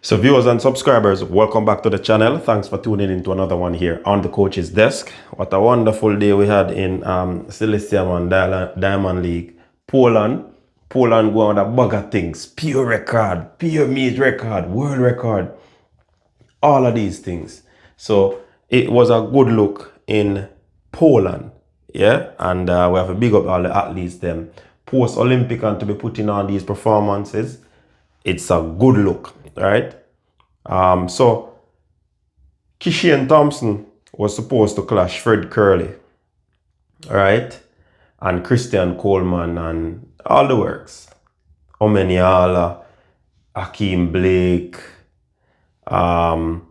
So viewers and subscribers, welcome back to the channel. Thanks for tuning in to another one here on the coach's desk. What a wonderful day we had in Celestial and Diamond League. Poland going with a bag of things. Pure record, pure meat record, world record. All of these things. So it was a good look in Poland. Yeah, and we have a big up all the athletes them post-Olympic and to be putting on these performances. It's a good look, right? So Kishane Thompson was supposed to clash Fred Curley, right? And Christian Coleman and all the works. Omeniala, Hakeem Blake, all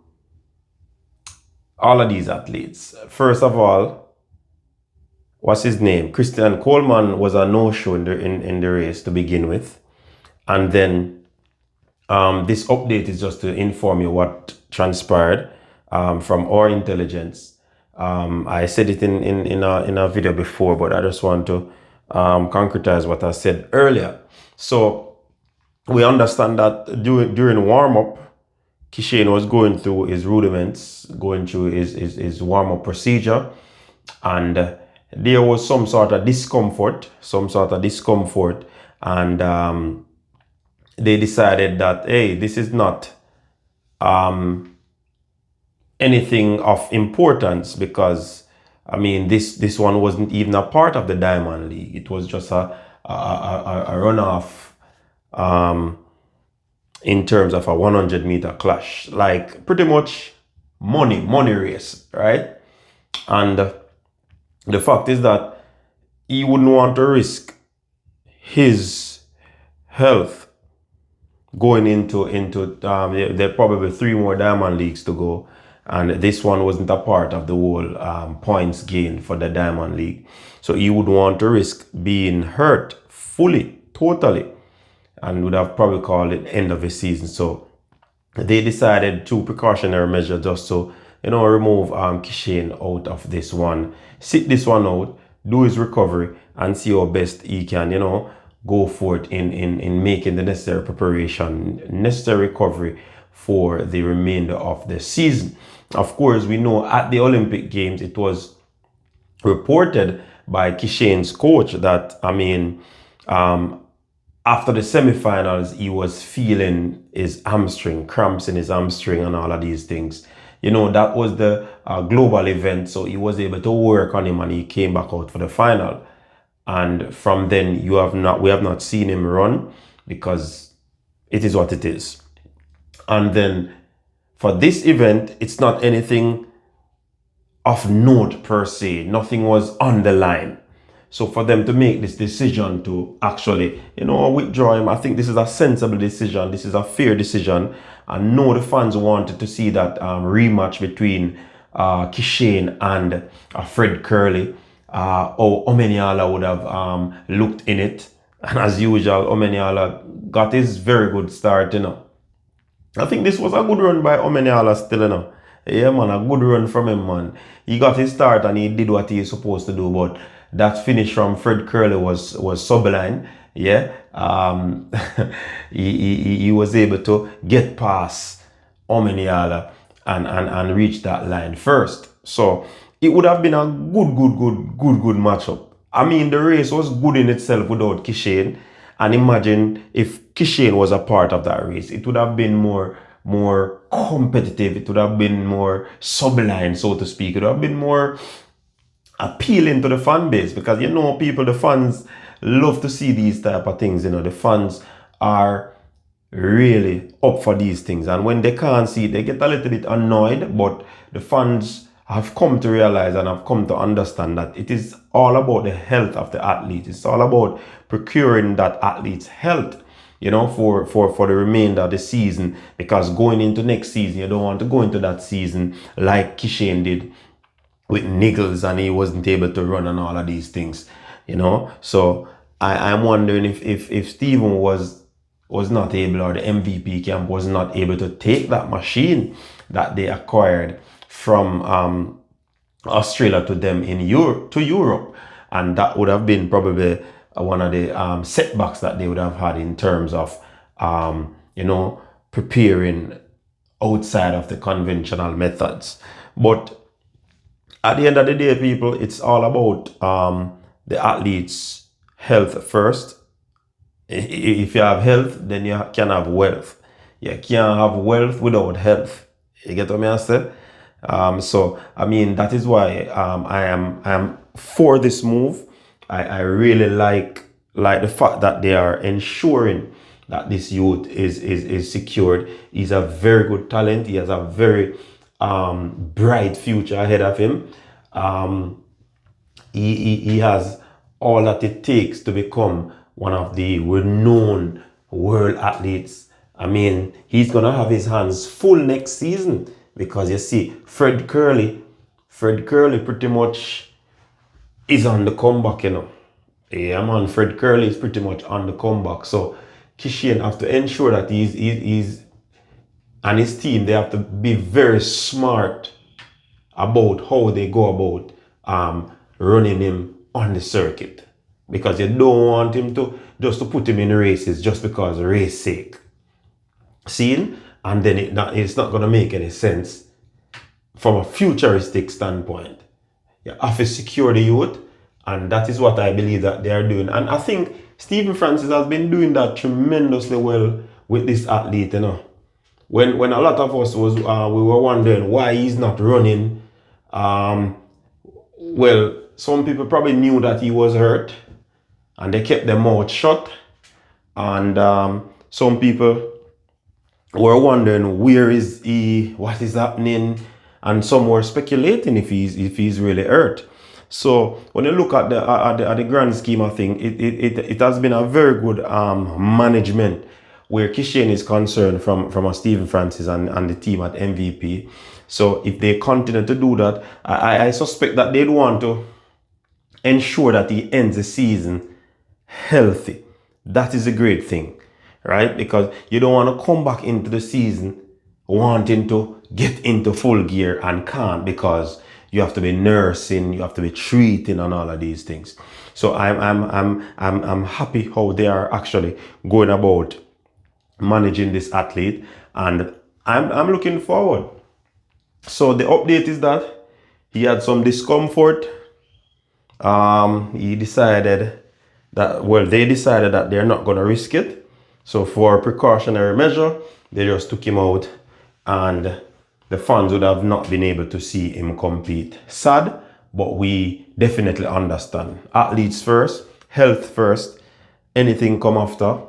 of these athletes. First of all, what's his name? Christian Coleman was a no-show in the race to begin with. And then this update is just to inform you what transpired from our intelligence. I said it in a video before, but I just want to concretize what I said earlier. So we understand that during warm-up, Kishane was going through his rudiments, going through his warm-up procedure, and there was some sort of discomfort, and they decided that, hey, this is not anything of importance, because I mean this one wasn't even a part of the Diamond League. It was just a runoff in terms of a 100-meter clash, like pretty much money race, right? And the fact is that he wouldn't want to risk his health going into there are probably 3 more Diamond Leagues to go, and this one wasn't a part of the whole points gain for the Diamond League. So he would want to risk being hurt fully, totally, and would have probably called it end of the season. So they decided to precautionary measure just to, remove Kishane out of this one, sit this one out, do his recovery, and see how best he can, go forth in making the necessary preparation, necessary recovery for the remainder of the season. Of course, we know at the Olympic Games, it was reported by Kishane's coach that, after the semifinals, he was feeling his hamstring, cramps in his hamstring and all of these things. That was the global event, so he was able to work on him and he came back out for the final. And from then, we have not seen him run, because it is what it is. And then for this event, it's not anything of note per se. Nothing was on the line. So for them to make this decision to actually, withdraw him, I think this is a sensible decision. This is a fair decision. And no, the fans wanted to see that rematch between Kishane and Fred Curley. Omeniala would have looked in it. And as usual, Omeniala got his very good start, I think this was a good run by Omeniala still, Yeah, man, a good run from him, man. He got his start and he did what he was supposed to do, but that finish from Fred Curley was sublime. Yeah, he was able to get past Omeniala and reach that line first. So it would have been a good matchup. I mean, the race was good in itself without Kishane. And imagine if Kishane was a part of that race, it would have been more competitive. It would have been more sublime, so to speak. It would have been more appealing to the fan base, because the fans love to see these type of things. The fans are really up for these things, and when they can't see it, they get a little bit annoyed. But the fans have come to realize and have come to understand that it is all about the health of the athlete. It's all about procuring that athlete's health, for the remainder of the season, because going into next season, you don't want to go into that season like Kishane did with niggles and he wasn't able to run and all of these things, So I'm wondering if Stephen was not able, or the MVP camp was not able to take that machine that they acquired from Australia to them in Europe, and that would have been probably one of the setbacks that they would have had in terms of preparing outside of the conventional methods. But at the end of the day, people, it's all about the athlete's health first. If you have health, then you can have wealth. You can't have wealth without health. You get what I say? So I mean that is why I am for this move. I really like the fact that they are ensuring that this youth is secured. He's a very good talent. He has a very bright future ahead of him. He has all that it takes to become one of the renowned world athletes. I mean, he's gonna have his hands full next season because you see, Fred Curley pretty much is on the comeback, you know. Yeah, man, Fred Curley is pretty much on the comeback. So Kishane have to ensure that he's and his team, they have to be very smart about how they go about running him on the circuit, because you don't want him to just to put him in races just because race sake. Seeing, and then it's not going to make any sense from a futuristic standpoint. You have to secure the youth, and that is what I believe that they are doing. And I think Stephen Francis has been doing that tremendously well with this athlete, you know. When a lot of us we were wondering why he's not running. Well, some people probably knew that he was hurt, and they kept their mouth shut. And some people were wondering where is he, what is happening, and some were speculating if he's really hurt. So when you look at the grand scheme of things, it has been a very good management where Kishane is concerned from a Stephen Francis and the team at MVP. So if they continue to do that, I suspect that they'd want to ensure that he ends the season healthy. That is a great thing, right? Because you don't want to come back into the season wanting to get into full gear and can't, because you have to be nursing, you have to be treating, and all of these things. So I'm happy how they are actually going about managing this athlete, and I'm looking forward. So the update is that he had some discomfort. He decided that, well, they decided that they're not going to risk it. So for precautionary measure, they just took him out, and the fans would have not been able to see him compete. Sad, but we definitely understand. Athletes first, health first, anything come after,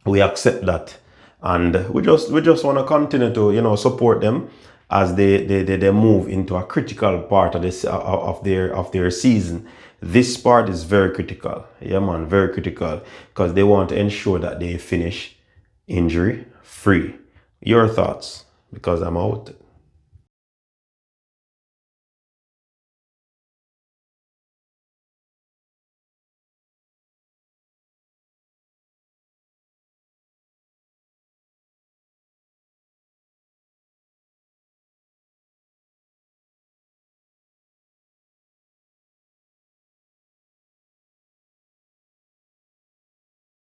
we accept that. And we just want to continue to, you know, support them as they move into a critical part of this of their season. This part is very critical. Yeah, man, very critical, because they want to ensure that they finish injury free. Your thoughts? Because I'm out.